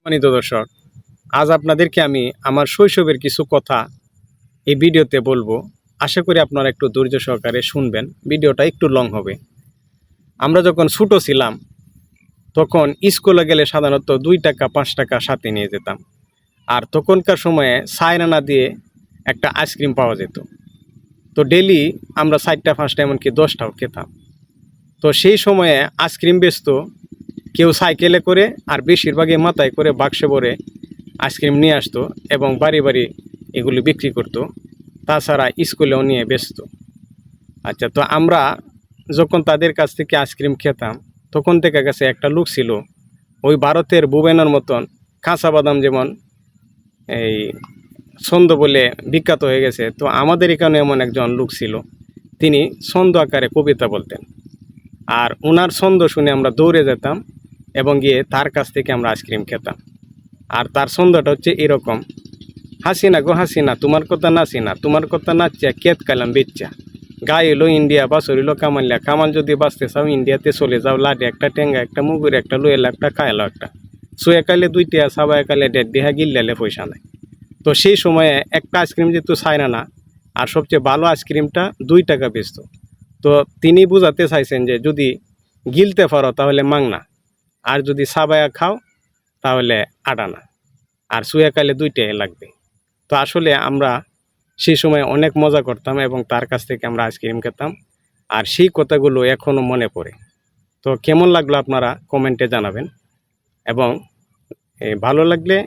সম্মানিত দর্শক, আজ আপনাদেরকে আমি আমার শৈশবের কিছু কথা এই ভিডিওতে বলবো। আশা করি আপনারা একটু ধৈর্য সহকারে শুনবেন। ভিডিওটা একটু লং হবে। আমরা যখন ছোট ছিলাম তখন স্কুলে গেলে সাধারণত 2 টাকা 5 টাকা সাথে নিয়ে যেতাম। আর তখনকার সময়ে 4 আনা দিয়ে একটা আইসক্রিম পাওয়া যেত। তো ডেলি আমরা 4টা 5টা এমনকি 10টাও খেতাম। তো সেই সময়ে আইসক্রিম বেচতো কেউ সাইকেলে করে, আর বেশিরভাগই মাথায় করে বাক্সে ভরে আইসক্রিম নিয়ে আসতো এবং বাড়ি বাড়ি এগুলি বিক্রি করতো। তাছাড়া স্কুলেও নিয়ে বেচতো। আচ্ছা, তো আমরা যখন তাদের কাছ থেকে আইসক্রিম খেতাম তখন থেকে গেছে একটা লোক ছিল, ওই ভারতের বুবেনের মতন কাঁচা বাদাম যেমন এই ছন্দ বলে বিখ্যাত হয়ে গেছে, তো আমাদের এখানে এমন একজন লোক ছিল, তিনি ছন্দ আকারে কবিতা বলতেন। আর ওনার ছন্দ শুনে আমরা দৌড়ে যেতাম এবং গিয়ে তার কাছ থেকে আমরা আইসক্রিম খেতাম। আর তার ছন্দটা হচ্ছে এরকম: হাসিনা গো হাসিনা, তোমার কথা নাসিনা, তোমার কথা নাচিয়া কেত কালাম বেচ্চা, গায়ে এলো ইন্ডিয়া বাসর এলো কামালিয়া, কামাল যদি বাঁচতে চাও ইন্ডিয়াতে চলে যাও, লাডে একটা টেঙ্গা একটা মুগুর একটা লুয়েলা একটা কায়লা একটা, শুয়ে কালে 2টা সাবায় কালে 1.5 দেহা গিল্লালে পয়সা নাই। তো সেই সময়ে একটা আইসক্রিম যেহেতু 4 আনা, আর সবচেয়ে ভালো আইসক্রিমটা 2 টাকা বেচত। তো তিনি বোঝাতে চাইছেন যে যদি গিলতে পারো তাহলে মাংনা, আর যদি সাবায়া খাও তাহলে 8 আনা, আর শুয়ে কালে 2টাই লাগবে। তো আসলে আমরা সেই সময় অনেক মজা করতাম এবং তার কাছ থেকে আমরা আইসক্রিম খেতাম। আর সেই কথাগুলো এখনও মনে পড়ে। তো কেমন লাগলো আপনারা কমেন্টে জানাবেন, এবং ভালো লাগলে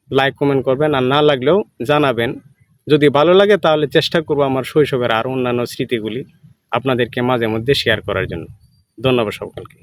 লাইক কমেন্ট করবেন, আর না লাগলেও জানাবেন। যদি ভালো লাগে তাহলে চেষ্টা করব আমার শৈশবের আরও অন্যান্য স্মৃতিগুলি আপনাদেরকে মাঝে মধ্যে শেয়ার করার জন্য। ধন্যবাদ সকলকে।